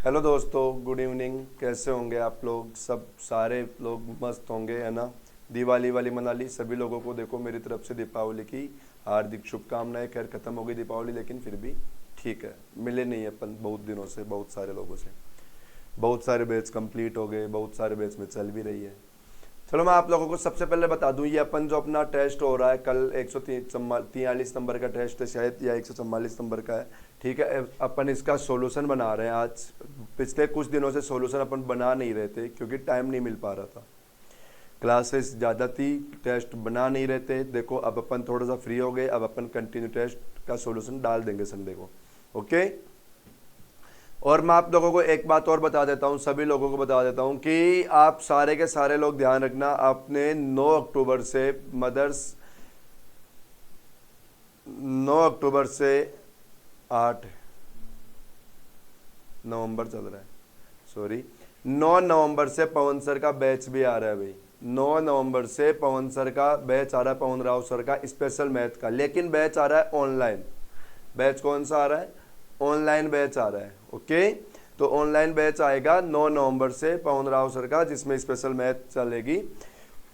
Hello दोस्तों, good evening. कैसे होंगे आप लोग? सब सारे लोग मस्त होंगे, है ना। दिवाली वाली मना ली सभी लोगों को। देखो मेरी तरफ से दीपावली की हार्दिक शुभकामनाएं। खैर ख़त्म हो गई दीपावली, लेकिन फिर भी ठीक है। मिले नहीं अपन बहुत दिनों से, बहुत सारे लोगों से। बहुत सारे बैच कंप्लीट हो गए, बहुत सारे बैच में चल भी रही है। चलो मैं आप लोगों को सबसे पहले बता दूं, ये अपन जो अपना टेस्ट हो रहा है कल 143 नंबर का टेस्ट है शायद, या 144 नंबर का है। ठीक है, अपन इसका सॉल्यूशन बना रहे हैं आज। पिछले कुछ दिनों से सॉल्यूशन अपन बना नहीं रहे थे क्योंकि टाइम नहीं मिल पा रहा था, क्लासेस ज़्यादा थी, टेस्ट बना नहीं रहे थे। देखो अब अपन थोड़ा सा फ्री हो गए, अब अपन कंटिन्यू टेस्ट का सॉल्यूशन डाल देंगे संडे को। ओके। और मैं आप लोगों को एक बात और बता देता हूँ, सभी लोगों को बता देता हूँ कि आप सारे के सारे लोग ध्यान रखना। आपने 9 अक्टूबर से मदर्स 9 अक्टूबर से 8 नवंबर चल रहा है, सॉरी 9 नवंबर से पवन सर का बैच भी आ रहा है भाई। 9 नवंबर से पवन सर का बैच आ रहा है, पवन राव सर का स्पेशल मैथ का। लेकिन बैच आ रहा है ऑनलाइन। बैच कौन सा आ रहा है? ऑनलाइन बैच आ रहा है। ओके, तो ऑनलाइन बैच आएगा 9 नवंबर से पवन राव सर का, जिसमें स्पेशल मैथ चलेगी।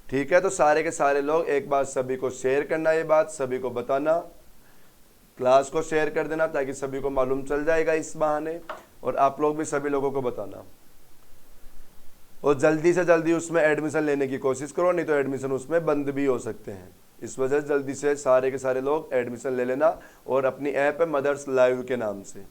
ठीक है, तो सारे के सारे लोग एक बार सभी को शेयर करना, ये बात सभी को बताना, क्लास को शेयर कर देना ताकि सभी को मालूम चल जाएगा इस बहाने। और आप लोग भी सभी लोगों को बताना, और जल्दी से जल्दी उसमें एडमिशन लेने की कोशिश करो, नहीं तो एडमिशन उसमें बंद भी हो सकते हैं। इस वजह से जल्दी से सारे के सारे लोग एडमिशन ले लेना। और अपनी ऐप है मदर्स लाइव के नाम से,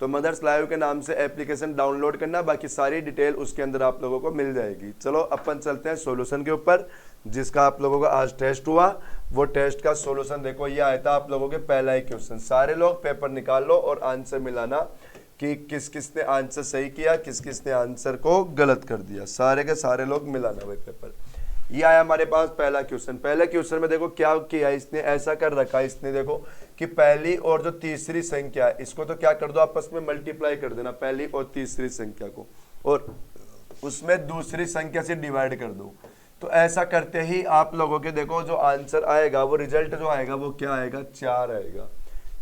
तो मदर्स लाइव के नाम से एप्लीकेशन डाउनलोड करना, बाकी सारी डिटेल उसके अंदर आप लोगों को मिल जाएगी। चलो अपन चलते हैं सॉल्यूशन के ऊपर, जिसका आप लोगों का आज टेस्ट हुआ। वो टेस्ट का सॉल्यूशन देखो, ये आया था आप लोगों के पहला ही क्वेश्चन। सारे लोग पेपर निकाल लो और आंसर मिलाना कि किस किस ने आंसर सही किया, किस किस ने आंसर को गलत कर दिया। सारे के सारे लोग मिलाना भाई पेपर। ये आया हमारे पास पहला क्वेश्चन। पहले क्वेश्चन में देखो क्या किया इसने, ऐसा कर रखा है इसने, देखो कि पहली और जो तीसरी संख्या है इसको तो क्या कर दो, आपस में मल्टीप्लाई कर देना, पहली और तीसरी संख्या को, और उसमें दूसरी संख्या से डिवाइड कर दो। तो ऐसा करते ही आप लोगों के देखो जो आंसर आएगा, वो रिजल्ट जो आएगा वो क्या आएगा? 4 आएगा।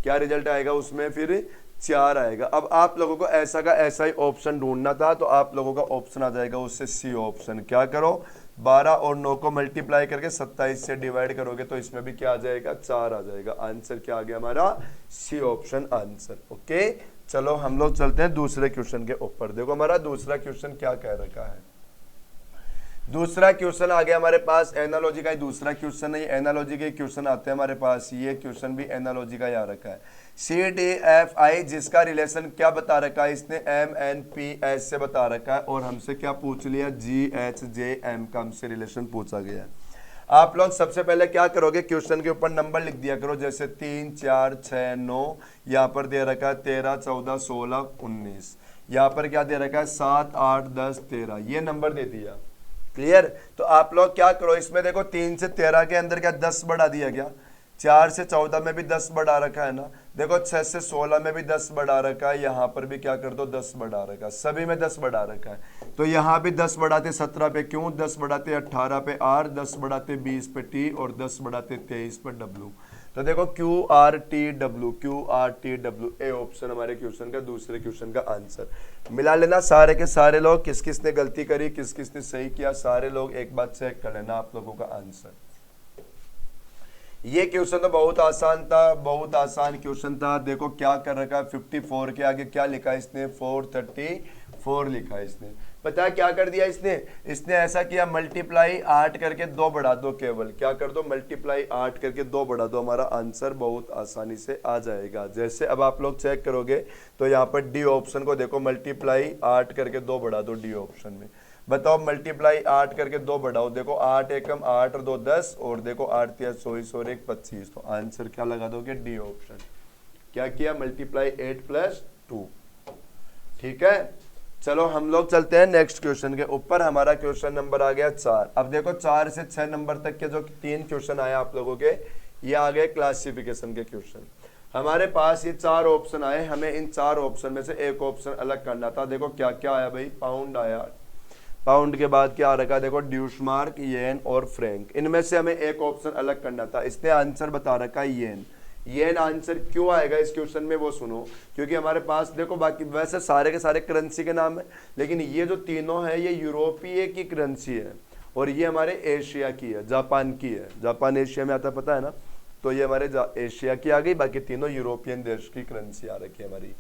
क्या रिजल्ट आएगा उसमें? फिर 4 आएगा। अब आप लोगों को ऐसा का ऐसा ही ऑप्शन ढूंढना था, तो आप लोगों का ऑप्शन आ जाएगा उससे सी ऑप्शन। क्या करो, 12 और 9 को मल्टीप्लाई करके 27 से डिवाइड करोगे तो इसमें भी क्या आ जाएगा? 4 आ जाएगा। आंसर क्या आ गया हमारा? C option answer. ओके, चलो हम लोग चलते हैं दूसरे क्वेश्चन के ऊपर। देखो हमारा दूसरा क्वेश्चन क्या कह रखा है। दूसरा क्वेश्चन आ गया हमारे पास, एनालॉजी का ही दूसरा क्वेश्चन है। एनालॉजी के क्वेश्चन आते हैं हमारे पास, ये क्वेश्चन भी एनालॉजी का ही आ रखा है। CDFI जिसका रिलेशन क्या बता रखा है इसने? MNPS से बता रखा है, और हमसे क्या पूछ लिया? GHJM का हमसे रिलेशन पूछा गया है। आप लोग सबसे पहले क्या करोगे, क्वेश्चन के ऊपर नंबर लिख दिया करो, जैसे 3 4 6 9, यहाँ पर दे रखा है 13 14 16 19, यहाँ पर क्या दे रखा है 7 8 10 13, ये नंबर दे दिया। क्लियर? तो आप लोग क्या करो, इसमें देखो 3 से 13 के अंदर क्या 10 बढ़ा दिया गया, 4 से 14 में भी 10 बढ़ा रखा है ना, देखो 6 से 16 में भी 10 बढ़ा रखा है, यहाँ पर भी क्या कर दो 10 बढ़ा रखा है, सभी में 10 बढ़ा रखा है। तो यहाँ भी 10 बढ़ाते 17 पे क्यों, 10 बढ़ाते 18 पे R, 10 बढ़ाते 20 पे T, और 10 बढ़ाते 23 पे W। तो देखो QRTW ए ऑप्शन हमारे क्वेश्चन का, दूसरे क्वेश्चन का आंसर। मिला लेना सारे के सारे लोग, किस किस ने गलती करी, किस किस ने सही किया, सारे लोग एक बार चेक कर लेना आप लोगों का आंसर। ये क्वेश्चन तो बहुत आसान था, बहुत आसान क्वेश्चन था। देखो क्या कर रखा है, 54 के आगे क्या लिखा है इसने? 434 लिखा है इसने। पता है क्या कर दिया इसने ऐसा किया, मल्टीप्लाई 8 करके 2 बढ़ा दो, केवल क्या कर दो, मल्टीप्लाई 8 करके 2 बढ़ा दो, हमारा आंसर बहुत आसानी से आ जाएगा। जैसे अब आप लोग चेक करोगे तो यहाँ पर डी ऑप्शन को देखो, मल्टीप्लाई 8 करके 2 बढ़ा दो डी ऑप्शन में। बताओ मल्टीप्लाई 8 करके 2 बढ़ाओ, देखो 8 एकम 8 और 2 10, और देखो 8 तिया 24 और 1 25, तो आंसर क्या लगा दोगे? D option. क्या किया? Multiply 8 plus 2। ठीक है, चलो हम लोग चलते हैं नेक्स्ट क्वेश्चन के ऊपर। हमारा क्वेश्चन नंबर आ गया 4। अब देखो 4 से 6 नंबर तक के जो 3 क्वेश्चन आए आप लोगों के, ये आ गए क्लासिफिकेशन के क्वेश्चन। हमारे पास ये 4 ऑप्शन आए, हमें इन 4 ऑप्शन में से एक ऑप्शन अलग करना था। देखो क्या क्या आया भाई, पाउंड आया, पाउंड के बाद क्या आ रखा है, देखो ड्यूशमार्क, येन और फ्रैंक। इनमें से हमें एक ऑप्शन अलग करना था। इसने आंसर बता रखा है येन। ये एन आंसर क्यों आएगा इस क्वेश्चन में वो सुनो, क्योंकि हमारे पास देखो बाकी वैसे सारे के सारे करेंसी के नाम है, लेकिन ये जो तीनों है ये यूरोपीय की करेंसी है और ये हमारे एशिया की है, जापान की है। जापान एशिया में आता है, पता है ना। तो ये हमारे एशिया की आ गई, बाकी तीनों यूरोपियन देश की करेंसी आ रखी है हमारी।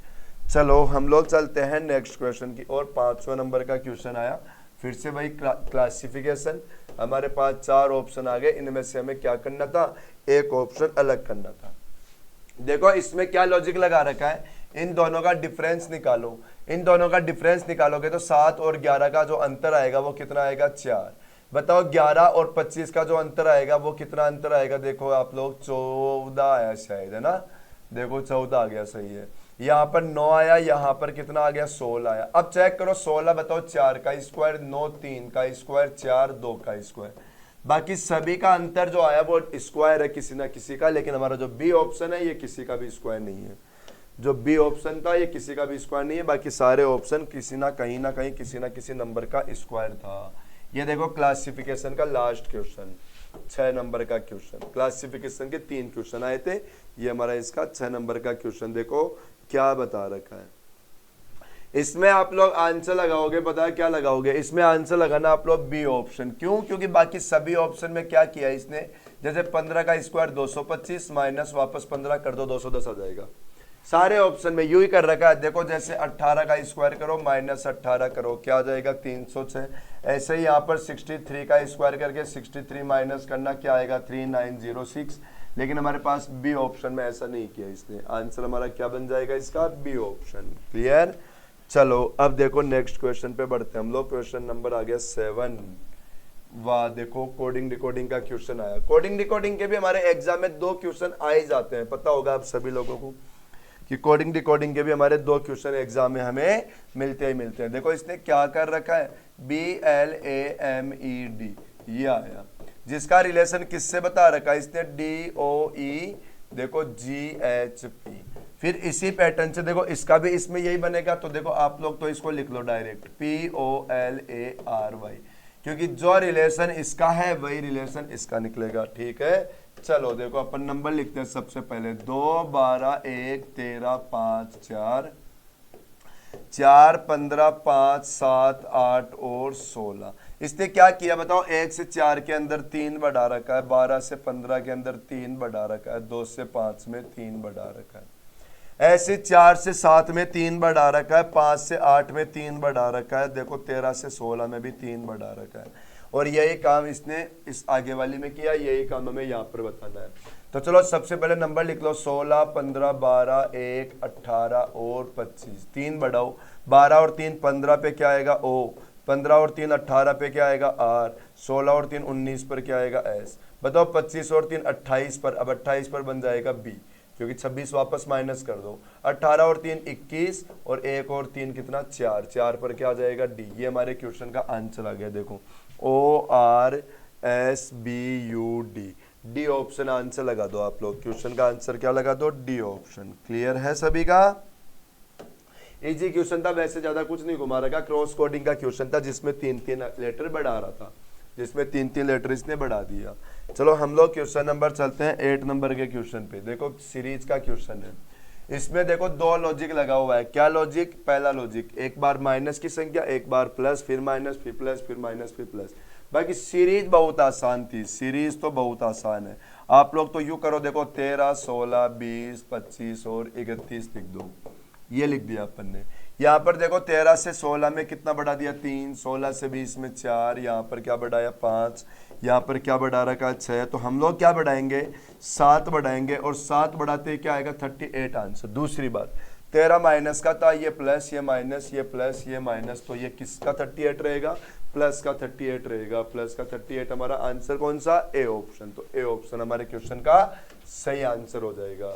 चलो हम लोग चलते हैं नेक्स्ट क्वेश्चन की और 500 नंबर का क्वेश्चन आया फिर से वही क्लासिफिकेशन। हमारे पास 4 ऑप्शन आ गए, इनमें से हमें क्या करना था, एक ऑप्शन अलग करना था। देखो इसमें क्या लॉजिक लगा रखा है, इन दोनों का डिफरेंस निकालो। इन दोनों का डिफरेंस निकालोगे तो 7 और 11 का जो अंतर आएगा वो कितना आएगा, 4। बताओ 11 और 25 का जो अंतर आएगा वो कितना अंतर आएगा, देखो आप लोग 14 आया शायद, है ना। देखो 14 आ गया, सही है। यहाँ पर 9 आया, यहाँ पर कितना आ गया, 16 आया। अब चेक करो 16 बताओ 4 का स्क्वायर, 9 3 का स्क्वायर, 4 2 का स्क्वायर। बाकी सभी का अंतर जो आया वो स्क्वायर है किसी ना किसी का, लेकिन हमारा जो बी ऑप्शन है ये किसी का भी स्क्वायर नहीं है। जो बी ऑप्शन था ये किसी का भी स्क्वायर नहीं है, बाकी सारे ऑप्शन किसी ना कहीं किसी ना किसी नंबर का स्क्वायर था। ये देखो क्लासिफिकेशन का लास्ट क्वेश्चन, 6 नंबर का क्वेश्चन। क्लासिफिकेशन के 3 क्वेश्चन आए थे, ये हमारा इसका 6 नंबर का क्वेश्चन। देखो क्या बता रखा है, इसमें आप लोग आंसर लगाओगे, पता है क्या लगाओगे, इसमें आंसर लगाना आप लोग बी ऑप्शन। क्यों, क्योंकि बाकी सभी ऑप्शन में क्या किया इसने, जैसे 15 का स्क्वायर 225 माइनस वापस 15 कर दो 210 आ जाएगा। सारे ऑप्शन में यूं ही कर रखा है। देखो जैसे 18 का स्क्वायर करो माइनस 18 करो, क्या आ जाएगा 306। ऐसे ही यहाँ पर 63 का स्क्वायर करके 63 माइनस करना, क्या आएगा 3906। लेकिन हमारे पास बी ऑप्शन में ऐसा नहीं किया इसने। आंसर हमारा क्या बन जाएगा इसका, बी ऑप्शन। क्लियर। चलो अब देखो नेक्स्ट क्वेश्चन पे बढ़ते हैं हम लोग। क्वेश्चन नंबर आ गया 7। वाह, देखो कोडिंग डिकोडिंग का क्वेश्चन आया। कोडिंग डिकोडिंग के भी हमारे एग्जाम में 2 क्वेश्चन आ ही जाते हैं, पता होगा आप सभी लोगों को कि कोडिंग डिकोडिंग के भी हमारे 2 क्वेश्चन एग्जाम में हमें मिलते ही मिलते हैं। देखो इसने क्या कर रखा है, BLAMED ये आया, जिसका रिलेशन किससे बता रखा है इसने, DOE देखो GHP। फिर इसी पैटर्न से देखो इसका भी इसमें यही बनेगा, तो देखो आप लोग तो इसको लिख लो डायरेक्ट POLARY, क्योंकि जो रिलेशन इसका है वही रिलेशन इसका निकलेगा। ठीक है, चलो देखो अपन नंबर लिखते हैं। सबसे पहले 2 12 1 13 5 4 4 15 5 7 8 और 16। इसने क्या किया बताओ, 1 से 4 के अंदर 3 बढ़ा रखा है, 12 से 15 के अंदर 3 बढ़ा रखा है, 2 से 5 में 3 बढ़ा रखा है, ऐसे 4 से 7 में 3 बढ़ा रखा है, 5 से 8 में 3 बढ़ा रखा है, देखो 13 से 16 में भी 3 बढ़ा रखा है। और यही काम इसने इस आगे वाली में किया, यही काम हमें यहाँ पर बताना है। तो चलो सबसे पहले नंबर लिख लो, 16 15 12 1 18 और 25। 3 बढ़ाओ, 12 और 3 15 पे क्या आएगा O, 15 और 3 18 पे क्या आएगा R, 16 और 3 19 पर क्या आएगा S। बताओ 25 और 3 28 पर, अब 28 पर बन जाएगा B, क्योंकि 26 वापस माइनस कर दो। 18 और 3 21 और 1 और 3 कितना 4, 4 पर क्या आ जाएगा D। ये हमारे क्वेश्चन का आंसर आ गया। देखो ORSBUD, डी ऑप्शन आंसर लगा दो आप लोग। क्वेश्चन का आंसर क्या लगा दो, डी ऑप्शन। क्लियर है सभी का। इजी क्वेश्चन था, वैसे ज्यादा कुछ नहीं घुमा रखा। क्रॉस कोडिंग का क्वेश्चन था जिसमें 3-3 लेटर बढ़ा रहा था, जिसमें 3-3 लेटर इसने बढ़ा दिया। चलो हम लोग क्वेश्चन नंबर चलते हैं 8 नंबर के क्वेश्चन पे। देखो सीरीज का क्वेश्चन है, इसमें देखो 2 लॉजिक लगा हुआ है। क्या लॉजिक, पहला लॉजिक एक बार माइनस की संख्या, एक बार प्लस, फिर माइनस, फिर प्लस, फिर माइनस, फिर प्लस। बाकी सीरीज बहुत आसान थी, सीरीज तो बहुत आसान है। आप लोग तो यूं करो, देखो 13 16 20 25 और 31 लिख दो, ये लिख दिया अपन ने। यहाँ पर देखो 13 से 16 में कितना बढ़ा दिया 3, 16 से 20 में 4, यहाँ पर क्या बढ़ाया 5, यहाँ पर क्या बढ़ा रखा 6। तो हम लोग क्या बढ़ाएंगे 7 बढ़ाएंगे, और 7 बढ़ाते क्या आएगा 38 आंसर। दूसरी बात 13 माइनस का था, ये प्लस, ये माइनस, ये प्लस, ये माइनस, तो ये किसका 38 रहेगा, प्लस का 38 रहेगा। प्लस का 38 हमारा आंसर कौन सा, ए ऑप्शन। तो ए ऑप्शन हमारे क्वेश्चन का सही आंसर हो जाएगा।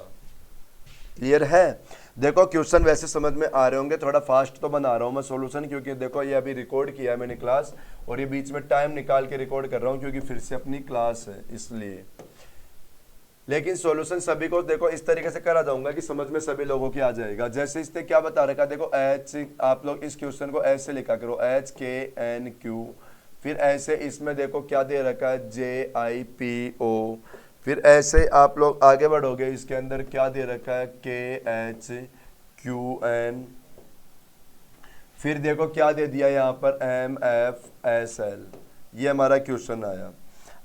क्लियर है। देखो क्वेश्चन वैसे समझ में आ रहे होंगे, थोड़ा फास्ट तो बना रहा हूँ मैं सॉल्यूशन, क्योंकि देखो ये अभी रिकॉर्ड किया है मैंने क्लास, और ये बीच में टाइम निकाल के रिकॉर्ड कर रहा हूँ क्योंकि फिर से अपनी क्लास है इसलिए। लेकिन सॉल्यूशन सभी को देखो इस तरीके से करा जाऊंगा कि समझ में सभी लोगों की आ जाएगा। जैसे इसने क्या बता रखा, देखो एच, आप लोग इस क्वेश्चन को ऐसे लिखा करो HKNQ, फिर ऐसे इसमें देखो क्या दे रखा है JIPO, फिर ऐसे ही आप लोग आगे बढ़ोगे, इसके अंदर क्या दे रखा है, KHQN, फिर देखो क्या दे दिया यहाँ पर MFSL, ये हमारा क्वेश्चन आया।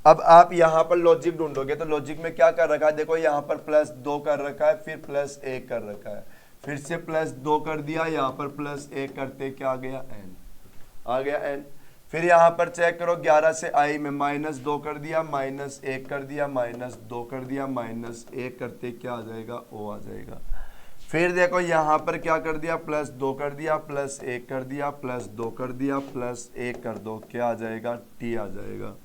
अब आप यहाँ पर लॉजिक ढूंढोगे तो लॉजिक में क्या कर रखा है, देखो यहाँ पर +2 कर रखा है, फिर +1 कर रखा है, फिर से +2 कर दिया, यहाँ पर +1 करते क्या आ गया, n आ गया n। फिर यहाँ पर चेक करो 11 से i में -2 कर दिया, -1 कर दिया, -2 कर दिया, -1 करते क्या आ जाएगा, o आ जाएगा। फिर देखो यहाँ पर क्या कर दिया, +2 कर दिया, +1 कर दिया, +2 कर दिया, +1 कर दो, क्या आ जाएगा, t आ जाएगा।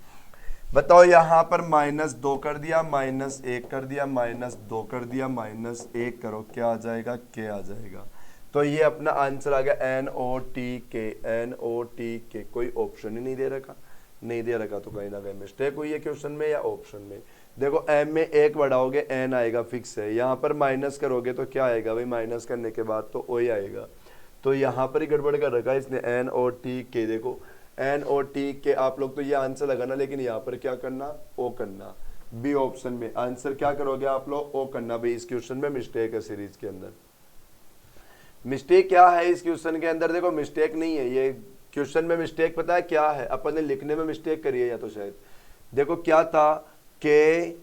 बताओ यहाँ पर -2 कर दिया, -1 कर दिया, -2 कर दिया, -1 करो, क्या आ जाएगा, k आ जाएगा। तो ये अपना आंसर आ गया NOTK। कोई ऑप्शन ही नहीं दे रखा, नहीं दे रखा तो कहीं ना कहीं मिस्टेक हुई है क्वेश्चन में या ऑप्शन में। देखो m में 1 बढ़ाओगे n आएगा, फिक्स है। यहाँ पर माइनस करोगे तो क्या आएगा भाई, माइनस करने के बाद तो o ही आएगा। तो यहाँ पर ही गड़बड़ कर रखा है इसने, NOTK। देखो NOTK आप लोग तो ये आंसर लगाना, लेकिन यहाँ पर क्या करना, o करना। बी ऑप्शन में आंसर क्या करोगे आप लोग, o करना। भाई इस क्वेश्चन में मिस्टेक है, सीरीज के अंदर मिस्टेक क्या है इस क्वेश्चन के अंदर, देखो मिस्टेक नहीं है ये क्वेश्चन में। मिस्टेक पता है क्या है, अपन ने लिखने में मिस्टेक करी है या तो शायद। देखो क्या था कि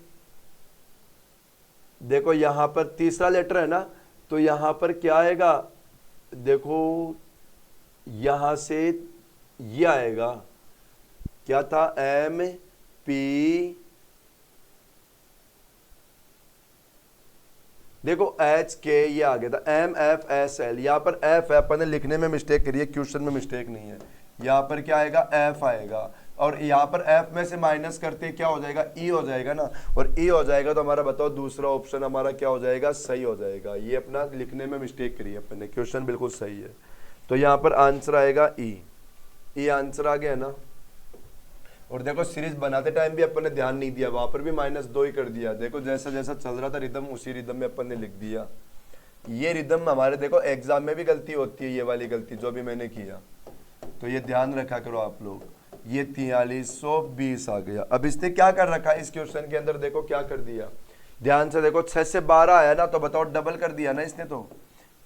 देखो यहां पर तीसरा लेटर है ना, तो यहां पर क्या आएगा, देखो यहां से ये आएगा, क्या था, MP, देखो HK ये आ गया था, MFSL। यहाँ पर F है, अपन ने लिखने में मिस्टेक करी है, क्वेश्चन में मिस्टेक नहीं है। यहाँ पर क्या आएगा, F आएगा, और यहाँ पर F में से माइनस करते क्या हो जाएगा, E हो जाएगा ना। और E हो जाएगा तो हमारा बताओ दूसरा ऑप्शन हमारा क्या हो जाएगा, सही हो जाएगा। ये अपना लिखने में मिस्टेक करी है अपन ने, क्वेश्चन बिल्कुल सही है। तो यहाँ पर आंसर आएगा E आंसर आ गया ना। और देखो सीरीज बनाते टाइम भी अपन ने ध्यान नहीं दिया, वहां पर भी -2 ही कर दिया। देखो जैसा जैसा चल रहा था रिदम, उसी रिदम में अपन ने लिख दिया। ये रिदम हमारे देखो एग्जाम में भी गलती होती है, ये वाली गलती जो भी मैंने किया, तो ये ध्यान रखा करो आप लोग। ये 4320 आ गया। अब इसने क्या कर रखा है इस क्वेश्चन के अंदर, देखो क्या कर दिया, ध्यान से देखो 6 से 12 आया ना, तो बताओ डबल कर दिया ना इसने, तो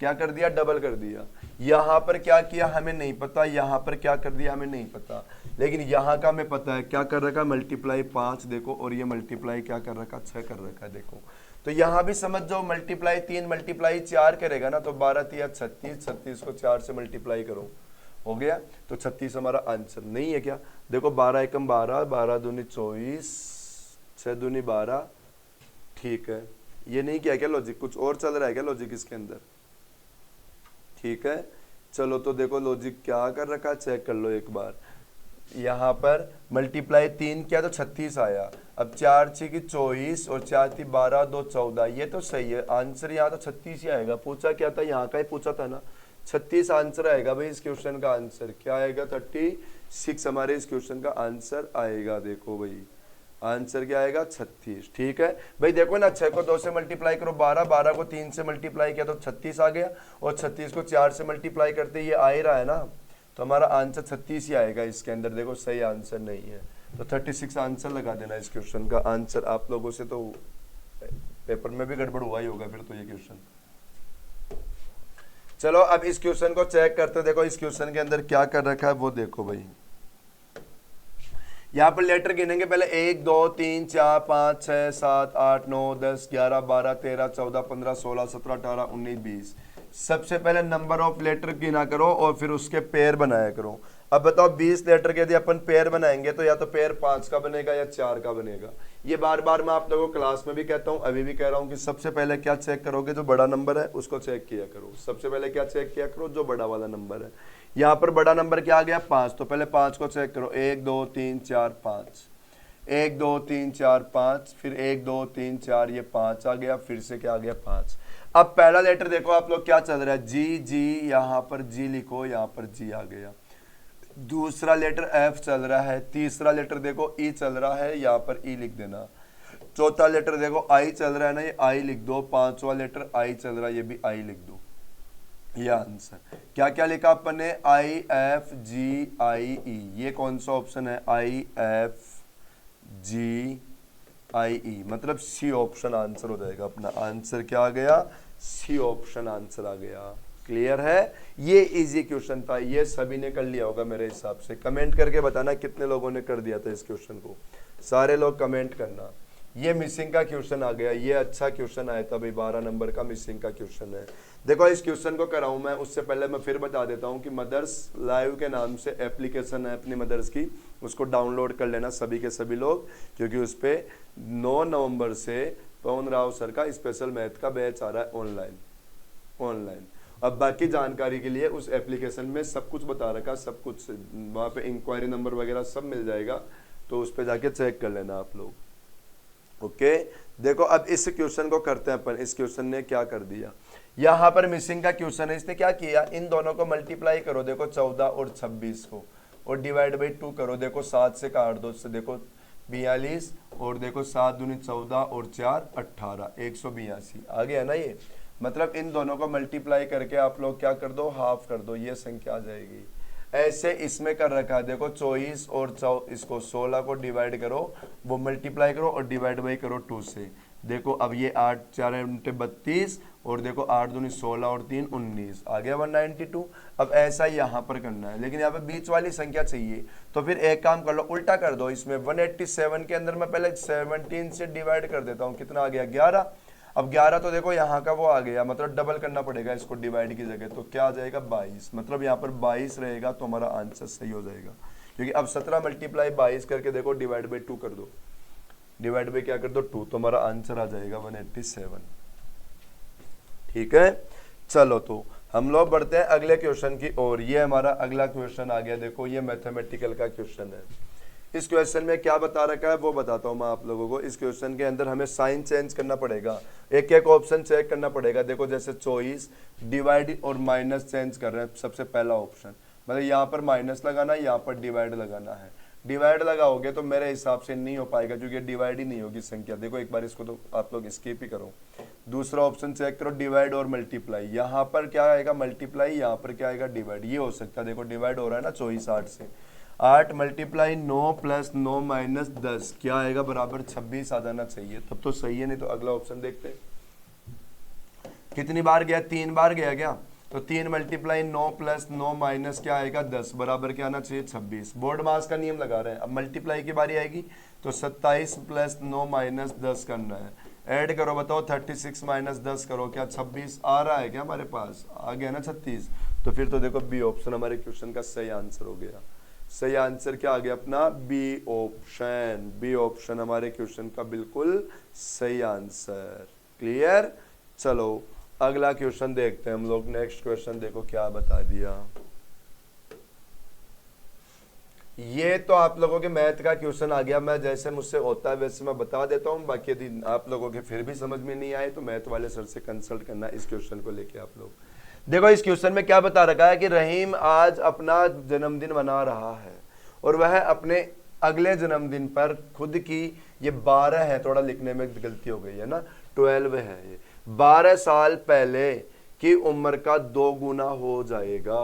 क्या कर दिया, डबल कर दिया। यहाँ पर क्या किया हमें नहीं पता, यहाँ पर क्या कर दिया हमें नहीं पता, लेकिन यहाँ का हमें पता है क्या कर रखा, मल्टीप्लाई 5 देखो, और ये मल्टीप्लाई क्या कर रखा, 6 कर रखा है देखो। तो यहाँ भी समझ जाओ मल्टीप्लाई 3 मल्टीप्लाई 4 करेगा ना, तो 12 3 36, 36 को 4 से मल्टीप्लाई करो, हो गया। तो 36 हमारा आंसर नहीं है क्या, देखो 12 एकम 12, 12 दूनी 24, 6 दूनी 12, ठीक है। ये नहीं किया क्या लॉजिक, कुछ और चल रहा है क्या लॉजिक इसके अंदर, ठीक है। चलो तो देखो लॉजिक क्या कर रखा, चेक कर लो एक बार। यहाँ पर मल्टीप्लाई 3 किया तो 36 आया, अब 4 6 की 24 और 4 3 12 2 14, ये तो सही है आंसर। यहाँ तो 36 ही आएगा, पूछा क्या था, यहाँ का ही पूछा था ना, 36 आंसर आएगा भाई इस क्वेश्चन का। आंसर क्या आएगा, 36 हमारे इस क्वेश्चन का आंसर आएगा। देखो भाई आंसर क्या आएगा, 36, ठीक है भाई। देखो ना 6 को 2 से मल्टीप्लाई करो 12, 12 को 3 से मल्टीप्लाई किया तो 36 आ गया, और 36 को 4 से मल्टीप्लाई करते ये आ ही रहा है ना, तो हमारा आंसर 36 ही आएगा इसके अंदर। देखो सही आंसर नहीं है, तो 36 आंसर लगा देना इस क्वेश्चन का आंसर। आप लोगों से तो पेपर में भी गड़बड़ हुआ ही होगा फिर तो ये क्वेश्चन। चलो अब इस क्वेश्चन को चेक करते, देखो इस क्वेश्चन के अंदर क्या कर रखा है वो देखो भाई। यहाँ पर लेटर गिनेंगे पहले, 1 2 3 4 5 6 7 8 9 10 11 12 13 14 15 16 17 18 19 20। सबसे पहले नंबर ऑफ लेटर गिना करो और फिर उसके पेयर बनाया करो। अब बताओ 20 लेटर के यदि अपन पेयर बनाएंगे तो या तो पेयर 5 का बनेगा या 4 का बनेगा। ये बार बार मैं आप लोगों को क्लास में भी कहता हूँ, अभी भी कह रहा हूँ कि सबसे पहले क्या चेक करोगे, जो बड़ा नंबर है उसको चेक किया करो। सबसे पहले क्या चेक किया करो, जो बड़ा वाला नंबर है। यहाँ पर बड़ा नंबर क्या आ गया, 5, तो पहले 5 को चेक करो, 1 2 3 4 5, 1 2 3 4 5, फिर 1 2 3 4, ये 5 आ गया, फिर से क्या आ गया 5। अब पहला लेटर देखो आप लोग क्या चल रहा है, जी, यहाँ पर जी लिखो, यहाँ पर जी आ गया। दूसरा लेटर F चल रहा है, तीसरा लेटर देखो E चल रहा है, यहाँ पर E लिख देना। चौथा लेटर देखो I चल रहा है ना, ये I लिख दो। पांचवा लेटर I चल रहा है, ये भी I लिख दो। ये आंसर क्या क्या लिखा अपन ने, I F G I E। ये कौन सा ऑप्शन है, I F G IE, मतलब सी ऑप्शन आंसर हो जाएगा अपना। आंसर क्या आ गया? सी ऑप्शन आंसर आ गया। क्लियर है? ये इजी क्वेश्चन था, ये सभी ने कर लिया होगा मेरे हिसाब से। कमेंट करके बताना कितने लोगों ने कर दिया था इस क्वेश्चन को। सारे लोग कमेंट करना। ये मिसिंग का क्वेश्चन आ गया, ये अच्छा क्वेश्चन आया था भाई, 12 नंबर का मिसिंग का क्वेश्चन है। देखो इस क्वेश्चन को कराऊं मैं, उससे पहले मैं फिर बता देता हूं कि मदर्स लाइव के नाम से एप्लीकेशन है अपनी मदर्स की, उसको डाउनलोड कर लेना सभी के सभी लोग, क्योंकि उस पर 9 नवंबर से पवन राव सर का स्पेशल मैथ का बैच आ रहा है ऑनलाइन। अब बाकी जानकारी के लिए उस एप्लीकेशन में सब कुछ बता रखा, सब कुछ वहाँ पे इंक्वायरी नंबर वगैरह सब मिल जाएगा, तो उस पर जाके चेक कर लेना आप लोग। ओके, देखो अब इस क्वेश्चन को करते हैं अपन। इस क्वेश्चन ने क्या कर दिया, यहाँ पर मिसिंग का क्वेश्चन है, इसने क्या किया, इन दोनों को मल्टीप्लाई करो, देखो 14 और 26 को, और डिवाइड बाई 2 करो, देखो 7 से काट दो, इससे देखो 42, और देखो 7 दूनी 14 और 4 18, 182 आ गया ना ये। मतलब इन दोनों को मल्टीप्लाई करके आप लोग क्या कर दो, हाफ कर दो, ये संख्या आ जाएगी। ऐसे इसमें कर रखा है, देखो 24 और इसको 16 को डिवाइड करो, वो मल्टीप्लाई करो और डिवाइड बाई करो 2 से। देखो अब ये 8 4 32, और देखो 8 दूनी 16 और 3 19, आ गया 192। अब ऐसा यहाँ पर करना है, लेकिन यहाँ पे बीच वाली संख्या चाहिए, तो फिर एक काम कर लो, उल्टा कर दो। इसमें 187 के अंदर मैं पहले 17 से डिवाइड कर देता हूँ, कितना आ गया 11। अब 11 तो देखो यहाँ का वो आ गया, मतलब डबल करना पड़ेगा इसको डिवाइड की जगह, तो क्या आ जाएगा 22, मतलब यहाँ पर 22 रहेगा, तो हमारा आंसर सही हो जाएगा। क्योंकि अब 17 मल्टीप्लाई 22 करके देखो डिवाइड बाई 2 कर दो, डिवाइड बाई क्या कर दो 2, तो हमारा आंसर आ जाएगा 187। ठीक है, चलो तो हम लोग बढ़ते हैं अगले क्वेश्चन की ओर। ये हमारा अगला क्वेश्चन आ गया, देखो ये मैथमेटिकल का क्वेश्चन है। इस क्वेश्चन में क्या बता रखा है वो बताता हूँ मैं आप लोगों को। इस क्वेश्चन के अंदर हमें साइन चेंज करना पड़ेगा, एक एक ऑप्शन चेक करना पड़ेगा। देखो जैसे 24 डिवाइड और माइनस चेंज कर रहे हैं, सबसे पहला ऑप्शन, मतलब यहाँ पर माइनस लगाना है, यहाँ पर डिवाइड लगाना है। डिवाइड लगाओगे तो मेरे हिसाब से नहीं हो पाएगा, क्योंकि डिवाइड ही नहीं होगी संख्या। देखो एक बार इसको तो आप लोग स्किप ही करो, दूसरा ऑप्शन चेक करो, डिवाइड और मल्टीप्लाई। यहाँ पर क्या आएगा मल्टीप्लाई, यहाँ पर क्या आएगा डिवाइड, ये हो सकता है। देखो डिवाइड हो रहा है ना 24 8 से, 8 मल्टीप्लाई 9 प्लस 9 माइनस 10 क्या आएगा बराबर 26 आ जाना चाहिए, तब तो सही है। नहीं तो अगला ऑप्शन देखते हैं कितनी बार गया, 3 बार गया क्या, तो 3 मल्टीप्लाई 9 प्लस 9 माइनस क्या आएगा 10 बराबर क्या आना चाहिए 26। बोर्ड मास का नियम लगा रहे हैं। अब मल्टीप्लाई की बारी आएगी, तो 27 प्लस 9 माइनस 10 करना है, ऐड करो, बताओ 36 माइनस 10 करो, क्या 26 आ रहा है क्या हमारे पास, आ गया ना 36। तो फिर तो देखो बी ऑप्शन हमारे क्वेश्चन का सही आंसर हो गया। सही आंसर क्या आ गया अपना, बी ऑप्शन। बी ऑप्शन हमारे क्वेश्चन का बिल्कुल सही आंसर। क्लियर, चलो अगला क्वेश्चन देखते हैं हम लोग। नेक्स्ट क्वेश्चन देखो क्या बता दिया। ये तो आप लोगों के मैथ का क्वेश्चन आ गया, मैं जैसे मुझसे होता है वैसे मैं बता देता हूँ। बाकी यदि आप लोगों के फिर भी समझ में नहीं आए तो मैथ वाले सर से कंसल्ट करना इस क्वेश्चन को लेके आप लोग। देखो इस क्वेश्चन में क्या बता रखा है कि रहीम आज अपना जन्मदिन मना रहा है, और वह अपने अगले जन्मदिन पर खुद की, ये 12 है, थोड़ा लिखने में गलती हो गई है ना, 12 है, ये 12 साल पहले की उम्र का 2 गुना हो जाएगा।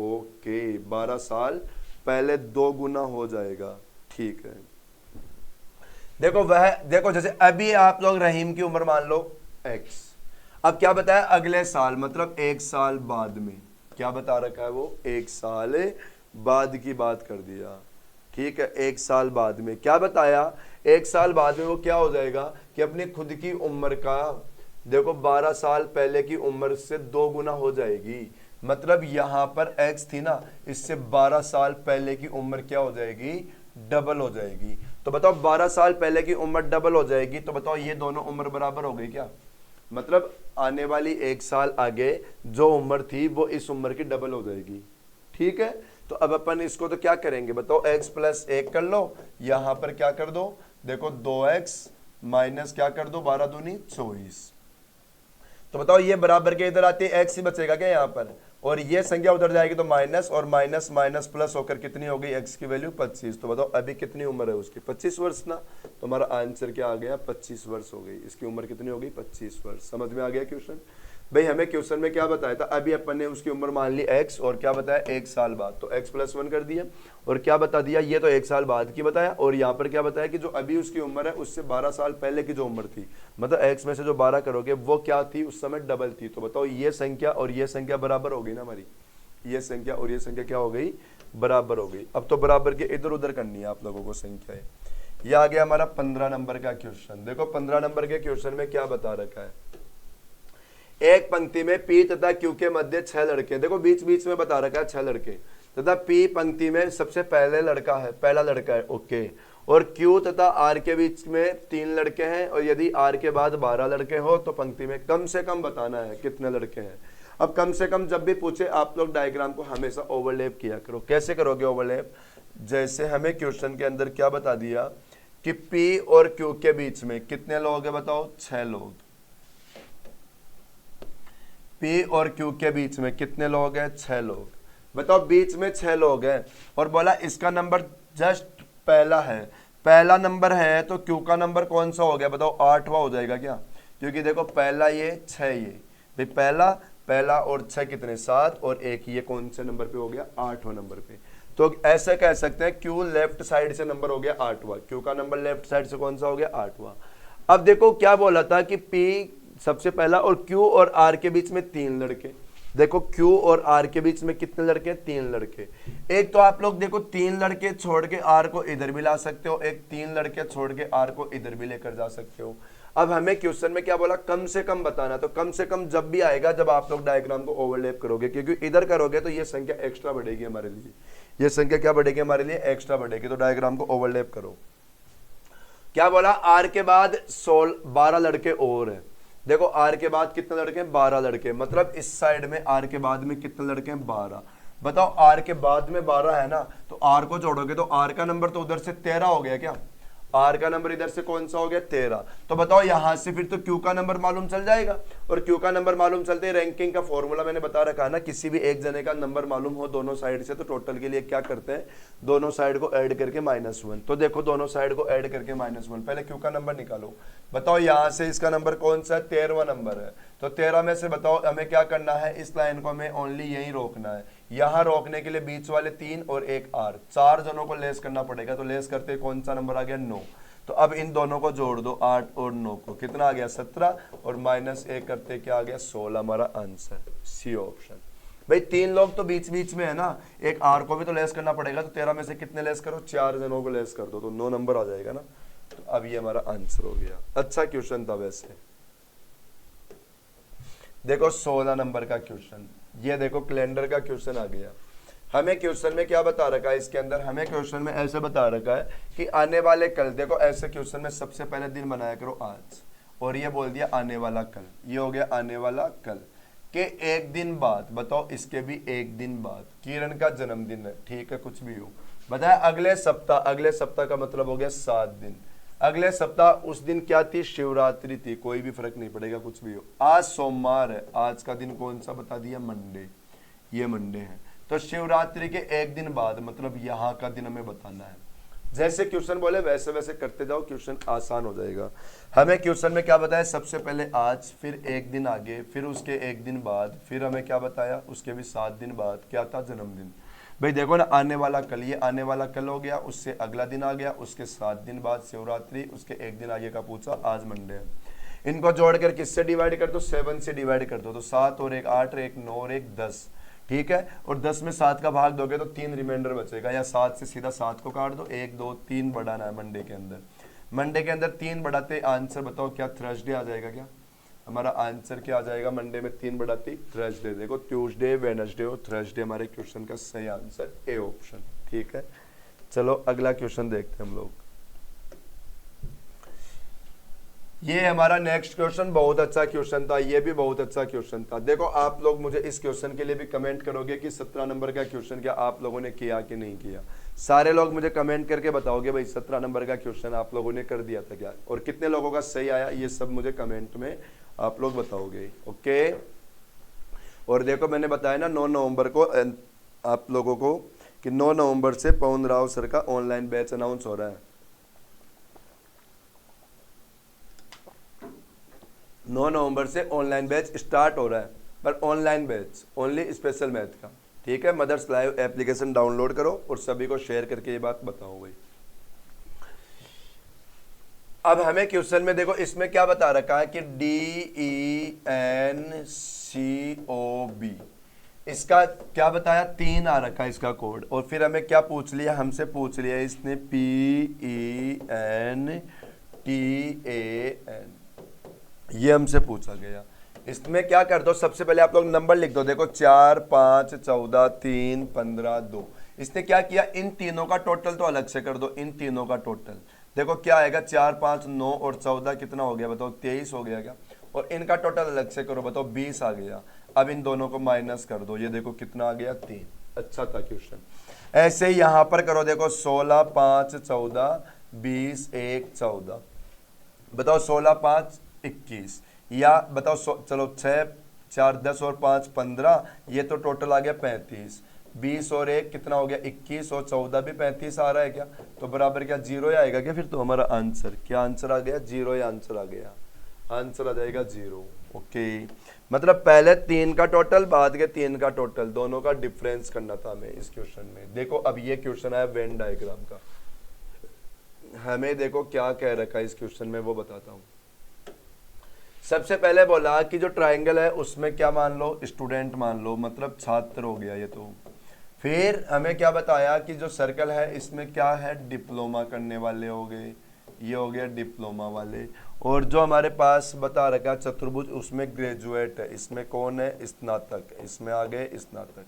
ओके, 12 साल पहले 2 गुना हो जाएगा। ठीक है, देखो जैसे अभी आप लोग रहीम की उम्र मान लो x, अब क्या बताया अगले साल, मतलब 1 साल बाद में, क्या बता रखा है वो 1 साल बाद की बात कर दिया। ठीक है, 1 साल बाद में क्या बताया, 1 साल बाद में वो क्या हो जाएगा कि अपनी खुद की उम्र का, देखो 12 साल पहले की उम्र से 2 गुना हो जाएगी। मतलब यहाँ पर x थी ना, इससे 12 साल पहले की उम्र क्या हो जाएगी, डबल हो जाएगी। तो बताओ 12 साल पहले की उम्र डबल हो जाएगी, तो बताओ ये दोनों उम्र बराबर हो गई क्या, मतलब आने वाली 1 साल आगे जो उम्र थी वो इस उम्र की डबल हो जाएगी। ठीक है, तो अब अपन इसको तो क्या करेंगे, बताओ x प्लस 1 कर लो, यहाँ पर क्या कर दो, देखो 2x माइनस क्या कर दो 12 दूनी 24। तो बताओ ये बराबर के इधर आती है x ही बचेगा क्या यहाँ पर, और ये संख्या उधर जाएगी तो माइनस, और माइनस माइनस प्लस होकर कितनी हो गई x की वैल्यू 25। तो बताओ अभी कितनी उम्र है उसकी, 25 वर्ष ना, तो हमारा आंसर क्या आ गया 25 वर्ष हो गई। इसकी उम्र कितनी हो गई 25 वर्ष। समझ में आ गया क्वेश्चन। भाई हमें क्वेश्चन में क्या बताया था, अभी अपन ने उसकी उम्र मान ली x और क्या बताया 1 साल बाद, तो x+1 कर दिया और क्या बता दिया, ये तो 1 साल बाद की बताया और यहाँ पर क्या बताया कि जो अभी उसकी उम्र है उससे 12 साल पहले की जो उम्र थी, मतलब x में से जो 12 करोगे वो क्या थी उस समय डबल थी। तो बताओ ये संख्या और ये संख्या बराबर हो गई ना हमारी, ये संख्या और ये संख्या क्या हो गई, बराबर हो गई। अब तो बराबर के इधर उधर करनी है आप लोगों को संख्या है। ये आ गया हमारा 15 नंबर का क्वेश्चन। देखो 15 नंबर के क्वेश्चन में क्या बता रखा है, एक पंक्ति में P तथा Q के मध्य 6 लड़के, देखो बीच बीच में बता रखा है 6 लड़के, तथा P पंक्ति में सबसे पहला लड़का है, ओके, और Q तथा R के बीच में 3 लड़के हैं और यदि R के बाद 12 लड़के हो तो पंक्ति में कम से कम बताना है कितने लड़के हैं। अब कम से कम जब भी पूछे आप लोग डायग्राम को हमेशा ओवरलैप किया करो। कैसे करोगे ओवरलैप, जैसे हमें क्वेश्चन के अंदर क्या बता दिया कि P और Q के बीच में कितने लोग हैं, बताओ 6 लोग। P और Q के बीच में कितने लोग हैं, 6 लोग। बताओ बीच में 6 लोग हैं और बोला इसका नंबर जस्ट पहला है, पहला नंबर है तो Q का नंबर कौन सा हो गया, बताओ 8वां हो जाएगा क्या, क्योंकि देखो पहला ये 6 ये भाई पहला और 6 कितने 7 और 1 ये कौन से नंबर पे हो गया, 8वां नंबर पे। तो ऐसे कह सकते हैं Q लेफ्ट साइड से नंबर हो गया 8वां, Q का नंबर लेफ्ट साइड से कौन सा हो गया 8वां। अब देखो क्या बोला था कि P सबसे पहला और Q और R के बीच में 3 लड़के। देखो Q और R के बीच में कितने लड़के, 3 लड़के। एक तो आप लोग देखो 3 लड़के छोड़ के R को इधर भी ला सकते हो, एक 3 लड़के छोड़ के R को इधर भी लेकर जा सकते हो। अब हमें क्वेश्चन में क्या बोला, कम से कम बताना, तो कम से कम जब भी आएगा जब आप लोग डायग्राम को ओवरलैप करोगे, क्योंकि इधर करोगे तो ये संख्या एक्स्ट्रा बढ़ेगी हमारे लिए, ये संख्या क्या बढ़ेगी हमारे लिए, एक्स्ट्रा बढ़ेगी। तो डायग्राम को ओवरलैप करो। क्या बोला, आर के बाद 12 लड़के और हैं। देखो आर के बाद कितने लड़के हैं, 12 लड़के, मतलब इस साइड में आर के बाद में कितने लड़के हैं, 12। बताओ आर के बाद में 12 है ना, तो आर को जोड़ोगे तो आर का नंबर तो उधर से 13 हो गया क्या, आर का नंबर इधर से कौन सा हो गया 13। तो बताओ यहां से फिर तो क्यू का नंबर मालूम चल जाएगा, और क्यू का नंबर मालूम चलते ही रैंकिंग का फॉर्मूला मैंने बता रखा है ना, किसी भी एक जने का नंबर मालूम हो दोनों साइड से तो टोटल के लिए क्या करते हैं, दोनों साइड को ऐड करके -1। तो देखो दोनों साइड को ऐड करके -1, पहले क्यू का नंबर निकालो। बताओ यहां से इसका नंबर कौन सा है, 13वां नंबर है। तो 13 में से बताओ हमें क्या करना है, इस लाइन को हमें ओनली यहीं रोकना है। यहां रोकने के लिए बीच वाले 3 और एक आर, 4 जनों को लेस करना पड़ेगा। तो लेस करते कौन सा नंबर आ गया, 9। तो अब इन दोनों को जोड़ दो, 8 और 9 को, कितना आ गया 17, और -1 करते क्या आ गया 16। हमारा आंसर सी ऑप्शन। भाई 3 लोग तो बीच बीच में है ना, एक आर को भी तो लेस करना पड़ेगा। तो 13 में से कितने लेस करो, 4 जनों को लेस कर दो, तो 9 नंबर आ जाएगा ना। तो अब ये हमारा आंसर हो गया। अच्छा क्वेश्चन था वैसे। देखो 16 नंबर का क्वेश्चन, ये देखो कैलेंडर का क्वेश्चन आ गया। हमें क्वेश्चन में क्या बता रखा है, इसके अंदर हमें क्वेश्चन में ऐसे बता रखा है कि आने वाले कल, देखो ऐसे क्वेश्चन में सबसे पहले दिन बनाया करो आज, और ये बोल दिया आने वाला कल, ये हो गया आने वाला कल के एक दिन बाद। बताओ इसके भी एक दिन बाद किरण का जन्मदिन है, ठीक है, कुछ भी हो। बताया अगले सप्ताह, अगले सप्ताह का मतलब हो गया 7 दिन। अगले सप्ताह उस दिन क्या थी, शिवरात्रि थी, कोई भी फर्क नहीं पड़ेगा, कुछ भी हो। आज सोमवार है, आज का दिन कौन सा बता दिया, मंडे, ये मंडे है। तो शिवरात्रि के एक दिन बाद मतलब यहाँ का दिन हमें बताना है। जैसे क्वेश्चन बोले वैसे वैसे करते जाओ, क्वेश्चन आसान हो जाएगा। हमें क्वेश्चन में क्या बताया, सबसे पहले आज, फिर एक दिन आगे, फिर उसके एक दिन बाद, फिर हमें क्या बताया, उसके भी 7 दिन बाद क्या था, जन्मदिन। भाई देखो ना, आने वाला कल, ये आने वाला कल हो गया, उससे अगला दिन आ गया, उसके 7 दिन बाद शिवरात्रि, उसके एक दिन आगे का पूछा, आज मंडे है। इनको जोड़कर किससे डिवाइड कर दो, 7 से डिवाइड कर दो। तो 7 और 1 8, 1 9 और 1 10, ठीक है। और 10 में 7 का भाग दोगे तो 3 रिमाइंडर बचेगा, या 7 से सीधा 7 को काट दो, 1 2 3 बढ़ाना है मंडे के अंदर। मंडे के अंदर 3 बढ़ाते आंसर बताओ क्या, थर्सडे आ जाएगा क्या, हमारा आंसर क्या आ जाएगा, मंडे में 3 बढ़ाती थर्सडे। देखो ट्यूसडे, वेडनेसडे और थर्सडे हमारे क्वेश्चन का सही आंसर ए ऑप्शन, ठीक है। चलो अगला क्वेश्चन देखते हैं हम लोग। ये हमारा नेक्स्ट क्वेश्चन बहुत अच्छा क्वेश्चन था, ये भी बहुत अच्छा क्वेश्चन था। देखो आप लोग मुझे इस क्वेश्चन के लिए भी कमेंट करोगे कि 17 नंबर का क्वेश्चन क्या आप लोगों ने किया कि नहीं किया। सारे लोग मुझे कमेंट करके बताओगे भाई 17 नंबर का क्वेश्चन आप लोगों ने कर दिया था क्या, और कितने लोगों का सही आया, ये सब मुझे कमेंट में आप लोग बताओगे, ओके। और देखो मैंने बताया ना 9 नवंबर को आप लोगों को कि 9 नवंबर से पवन राव सर का ऑनलाइन बैच अनाउंस हो रहा है। 9 नवंबर से ऑनलाइन बैच स्टार्ट हो रहा है, पर online batch only special math का। ठीक है, मदर्स लाइव एप्लीकेशन डाउनलोड करो और सभी को शेयर करके ये बात बताओ भाई। अब हमें क्वेश्चन में देखो इसमें क्या बता रखा है कि DENCOB, इसका क्या बताया, 3 आ रखा है इसका कोड। और फिर हमें क्या पूछ लिया, हमसे पूछ लिया इसने PENTAN, ये हमसे पूछा गया। इसमें क्या कर दो, सबसे पहले आप लोग नंबर लिख दो। देखो 4, 5, 14, 3, 15, 2। इसने क्या किया, इन तीनों का टोटल तो अलग से कर दो, इन तीनों का टोटल। देखो क्या आएगा, 4, 5, 9 और 14 कितना हो गया बताओ, 23 हो गया क्या। और इनका टोटल अलग से करो, बताओ 20 आ गया। अब इन दोनों को माइनस कर दो, ये देखो कितना आ गया, 3। अच्छा था क्वेश्चन। ऐसे ही यहां पर करो, देखो 16, 5, 14, 20, 1, 14। बताओ 16, 5, 21, या बताओ चलो 6, 4, 10 और 5, 15, ये तो टोटल आ गया 35। 20 और 1 कितना हो गया, 21, और 14 भी 35 आ रहा है क्या, तो बराबर क्या 0 आएगा क्या। फिर तो हमारा आंसर क्या आंसर आ गया, 0 आंसर आ गया, आंसर आ जाएगा 0। ओके, मतलब पहले 3 का टोटल, बाद के 3 का टोटल, दोनों का डिफरेंस करना था हमें इस क्वेश्चन में। देखो अब ये क्वेश्चन आया वेन डायग्राम का, हमें देखो क्या कह रखा है इस क्वेश्चन में वो बताता हूं। सबसे पहले बोला कि जो ट्रायंगल है उसमें क्या मान लो, स्टूडेंट मान लो, मतलब छात्र हो गया ये तो। फिर हमें क्या बताया कि जो सर्कल है इसमें क्या है, डिप्लोमा करने वाले हो गए, ये हो गया डिप्लोमा वाले। और जो हमारे पास बता रखा चतुर्भुज, उसमें ग्रेजुएट है, इसमें कौन है, स्नातक, इसमें आ गए स्नातक।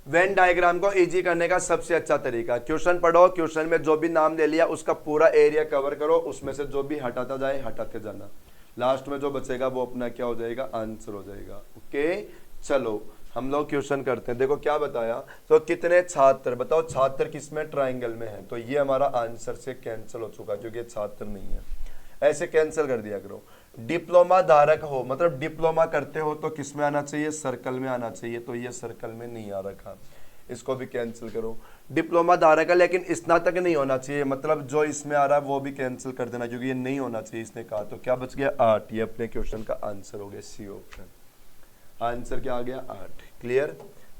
वेन डायग्राम को इजी करने का सबसे अच्छा तरीका, क्वेश्चन पढ़ो, क्वेश्चन में जो भी नाम ले लिया उसका पूरा एरिया कवर करो, उसमें से जो भी हटाता जाए हटाते जाना, लास्ट में जो बचेगा वो अपना क्या हो जाएगा, आंसर हो जाएगा। ओके, चलो हम लोग क्वेश्चन करते हैं। देखो क्या बताया, तो कितने छात्र, बताओ छात्र किसमें, ट्राइंगल में है, तो ये हमारा आंसर से कैंसिल हो चुका क्योंकि ये छात्र नहीं है, ऐसे कैंसिल कर दिया करो। डिप्लोमा धारक हो, मतलब डिप्लोमा करते हो तो किस में आना चाहिए, सर्कल में आना चाहिए, तो ये सर्कल में नहीं आ रखा, इसको भी कैंसिल करो। डिप्लोमा धारक है लेकिन स्नातक नहीं होना चाहिए, मतलब जो इसमें आ रहा है वो भी कैंसिल कर देना क्योंकि ये नहीं होना चाहिए इसने कहा। तो क्या बच गया, 8, ये अपने क्वेश्चन का आंसर हो गया, सी ऑप्शन। आंसर क्या आ गया, 8। क्लियर।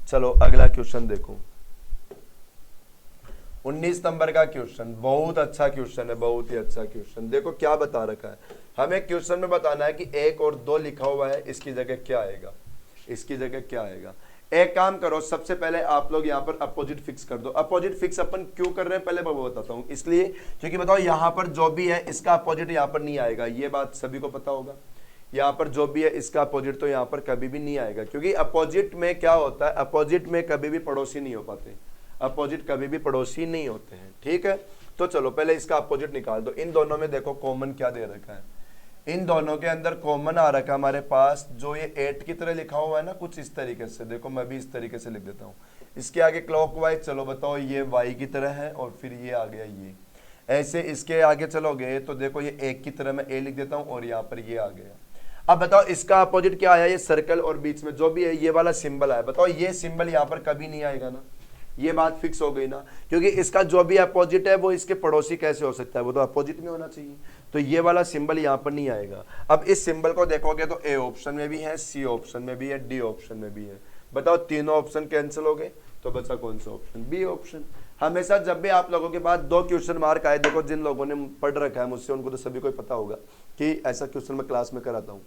चलो अगला क्वेश्चन देखो, 19 नंबर का क्वेश्चन, बहुत अच्छा क्वेश्चन है, बहुत ही अच्छा क्वेश्चन। देखो क्या बता रखा है, हमें क्वेश्चन में बताना है कि 1 और 2 लिखा हुआ है, इसकी जगह क्या आएगा, इसकी जगह क्या आएगा। एक काम करो, सबसे पहले आप लोग यहाँ पर अपोजिट फिक्स कर दो। अपोजिट फिक्स अपन क्यों कर रहे हैं पहले मैं बताता हूँ, इसलिए क्योंकि बताओ यहाँ पर जो भी है इसका अपोजिट यहाँ पर नहीं आएगा, ये बात सभी को पता होगा। यहाँ पर जो भी है इसका अपोजिट तो यहाँ पर कभी भी नहीं आएगा, क्योंकि अपोजिट में क्या होता है, अपोजिट में कभी भी पड़ोसी नहीं हो पाते, अपोजिट कभी भी पड़ोसी नहीं होते हैं। ठीक है, तो चलो पहले इसका अपोजिट निकाल दो। इन दोनों में देखो कॉमन क्या दे रखा है, इन दोनों के अंदर कॉमन आ रखा है हमारे पास, जो ये 8 की तरह लिखा हुआ है ना, कुछ इस तरीके से। देखो मैं भी इस तरीके से लिख देता हूँ, इसके आगे क्लॉकवाइज चलो, बताओ ये y की तरह है और फिर ये आ गया ये, ऐसे इसके आगे चलोगे तो देखो ये 1 की तरह मैं a लिख देता हूँ और यहाँ पर ये आ गया। अब बताओ इसका अपोजिट क्या आया, ये सर्कल और बीच में जो भी है ये वाला सिंबल आया, बताओ ये सिंबल यहाँ पर कभी नहीं आएगा ना, ये बात फिक्स हो गई ना, क्योंकि इसका जो भी अपोजिट है वो इसके पड़ोसी कैसे हो सकता है, वो तो अपोजिट में होना चाहिए, तो ये वाला सिंबल यहाँ पर नहीं आएगा। अब इस सिंबल को देखोगे तो ए ऑप्शन में भी है, सी ऑप्शन में भी है, डी ऑप्शन में भी है। बताओ तीनों ऑप्शन कैंसिल हो गए तो बचा कौन सा ऑप्शन, बी ऑप्शन। हमेशा जब भी आप लोगों के बाद 2 क्वेश्चन मार्क आए, देखो जिन लोगों ने पढ़ रखा है मुझसे उनको तो सभी को पता होगा कि ऐसा क्वेश्चन मैं क्लास में कराता हूँ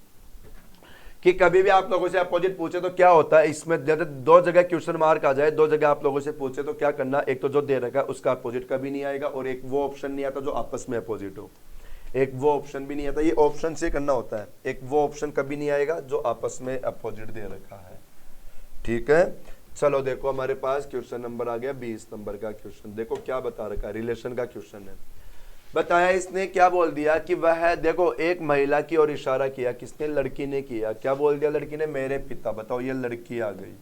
कि कभी भी आप लोगों से अपोजिट पूछे तो क्या होता है, इसमें जब 2 जगह क्वेश्चन मार्क आ जाए, 2 जगह आप लोगों से पूछे तो क्या करना, एक तो जो दे रखा है उसका अपोजिट कभी नहीं आएगा, और एक वो ऑप्शन नहीं आता जो आपस में अपोजिट हो, एक वो ऑप्शन भी नहीं आता, ये ऑप्शन से करना होता है, एक वो ऑप्शन कभी नहीं आएगा जो आपस में अपोजिट दे रखा है। ठीक है, चलो देखो हमारे पास क्वेश्चन नंबर आ गया 20 नंबर का क्वेश्चन। देखो क्या बता रखा है, रिलेशन का क्वेश्चन है। बताया इसने क्या बोल दिया कि वह, देखो एक महिला की ओर इशारा किया, किसने, लड़की ने किया। क्या बोल दिया लड़की ने, मेरे पिता। बताओ ये लड़की आ गई,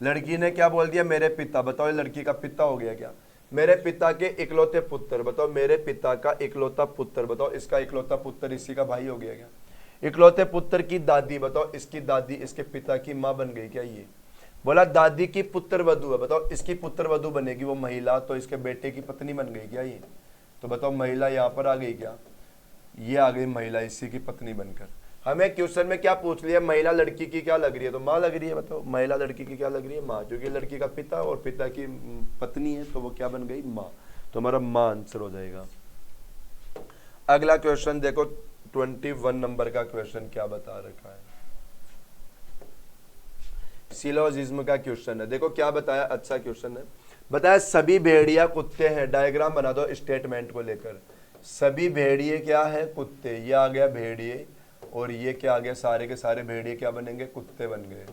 लड़की ने क्या बोल दिया, मेरे पिता। बताओ ये लड़की का पिता हो गया क्या, मेरे पिता के इकलौते पुत्र। बताओ मेरे पिता का इकलौता पुत्र, बताओ इसका इकलौता पुत्र इसी का भाई हो गया क्या। इकलौते पुत्र की दादी, बताओ इसकी दादी इसके पिता की माँ बन गई क्या। ये बोला दादी की पुत्र वधु है, बताओ इसकी पुत्र वधु बनेगी वो महिला, तो इसके बेटे की पत्नी बन गई क्या ये। तो बताओ महिला यहाँ पर आ गई क्या, ये आ गई महिला इसी की पत्नी बनकर। हमें क्वेश्चन में क्या पूछ लिया, महिला लड़की की क्या लग रही है, तो माँ लग रही है। बताओ महिला लड़की की क्या लग रही है, माँ, क्योंकि लड़की का पिता और पिता की पत्नी है, तो वो क्या बन गई, माँ। तो हमारा माँ आंसर हो जाएगा। अगला क्वेश्चन देखो, 21 नंबर का क्वेश्चन क्या बता रखा है, सिलोजिज्म का क्वेश्चन है। देखो क्या बताया, अच्छा क्वेश्चन है। बताया सभी भेड़िया कुत्ते हैं, डायग्राम बना दो स्टेटमेंट को लेकर। सभी भेड़िए क्या है, कुत्ते। ये आ गया भेड़िए, और ये क्या आ गया, सारे के सारे भेड़िए क्या बनेंगे, कुत्ते बन गए।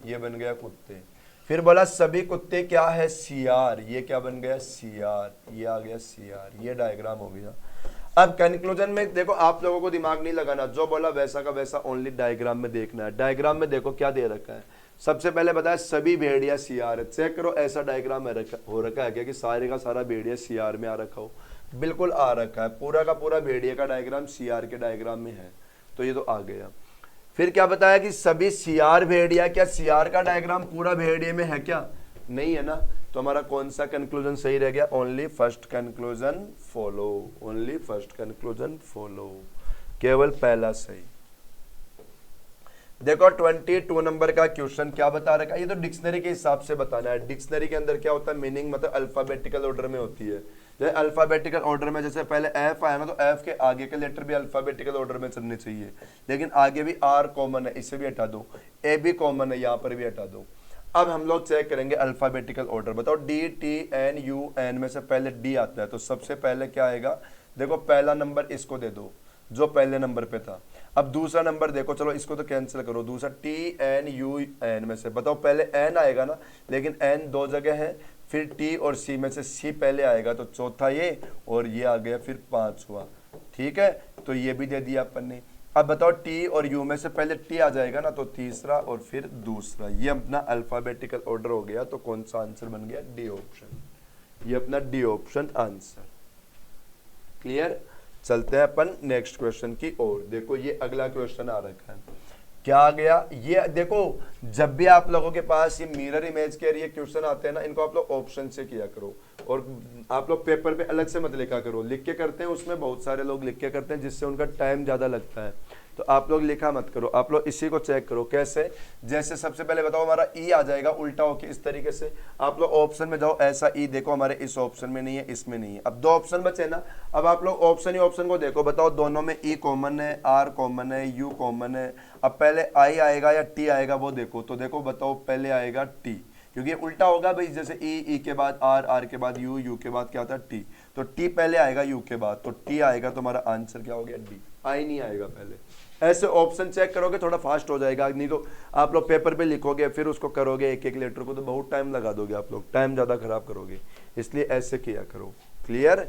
ये बन गया कुत्ते। फिर बोला सभी कुत्ते क्या है, सियार। ये क्या बन गया, सियार। ये आ गया सियार। ये डायग्राम हो गया। अब कंक्लूजन में देखो, आप लोगों को दिमाग नहीं लगाना, जो बोला वैसा का वैसा ओनली डायग्राम में देखना है। डायग्राम में देखो क्या दे रखा है। सबसे पहले बताया सभी भेड़िया सियार है। चेक करो ऐसा डायग्राम हो रखा है क्या कि सारे का सारा भेड़िया सियार में आ रखा हो। बिल्कुल आ रखा है, पूरा का पूरा भेड़िया का डायग्राम सियार के डायग्राम में है, तो ये तो आ गया। फिर क्या बताया कि सभी सियार भेड़िया, क्या सियार का डायग्राम पूरा भेड़िए में है क्या, नहीं है ना। तो हमारा कौन सा कंक्लूजन सही रह गया, only first conclusion follow. Only first conclusion follow, केवल पहला सही। देखो 22 नंबर का क्वेश्चन क्या बता रखा है, ये तो डिक्शनरी के हिसाब से बताना है। डिक्शनरी के अंदर क्या होता है, मीनिंग मतलब अल्फाबेटिकल ऑर्डर में होती है। जैसे अल्फाबेटिकल ऑर्डर में जैसे पहले एफ आया ना, तो एफ के आगे के लेटर भी अल्फाबेटिकल ऑर्डर में चलने चाहिए, लेकिन आगे भी आर कॉमन है, इसे भी हटा दो। ए भी कॉमन है, यहाँ पर भी हटा दो। अब हम लोग चेक करेंगे अल्फाबेटिकल ऑर्डर। बताओ D T N U N में से पहले डी आता है, तो सबसे पहले क्या आएगा, देखो पहला नंबर इसको दे दो जो पहले नंबर पे था। अब दूसरा नंबर देखो, चलो इसको तो कैंसिल करो, दूसरा टी एन यू एन में से बताओ पहले एन आएगा ना, लेकिन एन दो जगह है, फिर टी और सी में से सी पहले आएगा, तो चौथा ये, और ये आ गया फिर पांचवा। ठीक है, तो ये भी दे दिया अपन ने। अब बताओ टी और यू में से पहले टी आ जाएगा ना, तो तीसरा और फिर दूसरा। ये अपना अल्फाबेटिकल ऑर्डर हो गया, तो कौन सा आंसर बन गया, डी ऑप्शन। ये अपना डी ऑप्शन आंसर। क्लियर। चलते हैं अपन नेक्स्ट क्वेश्चन की ओर। देखो ये अगला क्वेश्चन आ रखा है, क्या आ गया, ये देखो जब भी आप लोगों के पास ये मिरर इमेज के ये क्वेश्चन आते हैं ना, इनको आप लोग ऑप्शन से किया करो, और आप लोग पेपर पे अलग से मत लिखा करो। लिख के करते हैं, उसमें बहुत सारे लोग लिख के करते हैं, जिससे उनका टाइम ज़्यादा लगता है। तो आप लोग लिखा मत करो, आप लोग इसी को चेक करो। कैसे, जैसे सबसे पहले बताओ हमारा ई आ जाएगा उल्टा होके, इस तरीके से आप लोग ऑप्शन में जाओ, ऐसा ई देखो हमारे इस ऑप्शन में नहीं है, इसमें नहीं है। अब दो ऑप्शन बचे ना, अब आप लोग ऑप्शन ही ऑप्शन को देखो, बताओ दोनों में ई कॉमन है, आर कॉमन है, यू कॉमन है। अब पहले आई आएगा या टी आएगा वो देखो, तो देखो बताओ पहले आएगा टी, क्योंकि उल्टा होगा भाई, जैसे ई के बाद आर, आर के बाद यू, यू के बाद क्या होता है टी, तो टी पहले आएगा यू के बाद, तो टी आएगा, तो हमारा आंसर क्या हो गया, डी। आई नहीं आएगा पहले। ऐसे ऑप्शन चेक करोगे थोड़ा फास्ट हो जाएगा, नहीं तो आप लोग पेपर पे लिखोगे फिर उसको करोगे एक एक लेटर को, तो बहुत टाइम लगा दोगे आप लोग, टाइम ज़्यादा खराब करोगे, इसलिए ऐसे किया करो। क्लियर।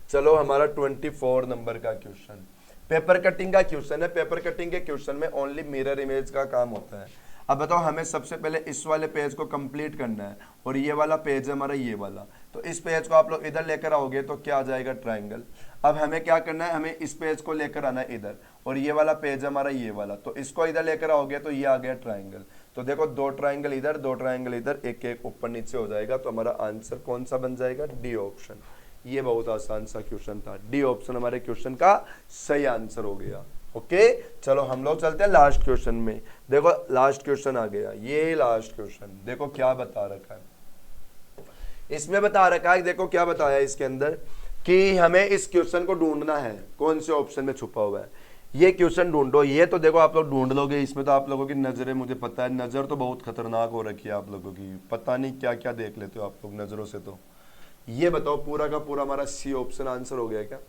चलो हमारा 24 नंबर का क्वेश्चन पेपर कटिंग का क्वेश्चन है। पेपर कटिंग के क्वेश्चन में ओनली मिरर इमेज का काम होता है। अब बताओ हमें सबसे पहले इस वाले पेज को कंप्लीट करना है, और ये वाला पेज है हमारा ये वाला, तो इस पेज को आप लोग इधर लेकर आओगे तो क्या आ जाएगा, ट्रायंगल। अब हमें क्या करना है, हमें इस पेज को लेकर आना है इधर, और ये वाला पेज है हमारा ये वाला, तो इसको इधर लेकर आओगे तो ये आ गया ट्रायंगल। तो देखो दो ट्रायंगल इधर, दो ट्रायंगल इधर, एक एक ऊपर नीचे हो जाएगा, तो हमारा आंसर कौन सा बन जाएगा, डी ऑप्शन। ये बहुत आसान सा क्वेश्चन था, डी ऑप्शन हमारे क्वेश्चन का सही आंसर हो गया। ओके, चलो हम लोग चलते हैं लास्ट क्वेश्चन में। देखो लास्ट क्वेश्चन आ गया, ये लास्ट क्वेश्चन देखो क्या बता रखा है इसमें, बता रखा है, देखो क्या बताया इसके अंदर कि हमें इस क्वेश्चन को ढूंढना है कौन से ऑप्शन में छुपा हुआ है। ये क्वेश्चन ढूंढो, ये तो देखो आप लोग ढूंढ लोगे, इसमें तो आप लोगों की नजरें, मुझे पता है नजर तो बहुत खतरनाक हो रखी है आप लोगों की, पता नहीं क्या क्या देख लेते हो आप लोग नजरों से। तो ये बताओ पूरा का पूरा हमारा सी ऑप्शन आंसर हो गया क्या,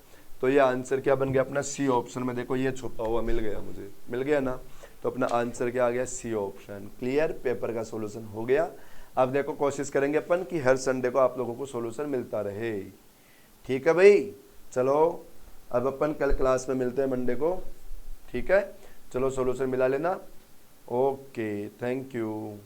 तो ये आंसर क्या बन गया अपना, सी ऑप्शन में देखो ये छुपा हुआ मिल गया, मुझे मिल गया ना, तो अपना आंसर क्या आ गया, सी ऑप्शन। क्लियर, पेपर का सॉल्यूशन हो गया। अब देखो कोशिश करेंगे अपन कि हर संडे को आप लोगों को सॉल्यूशन मिलता रहे। ठीक है भाई, चलो अब अपन कल क्लास में मिलते हैं मंडे को। ठीक है, चलो सॉल्यूशन मिला लेना। Okay, thank you.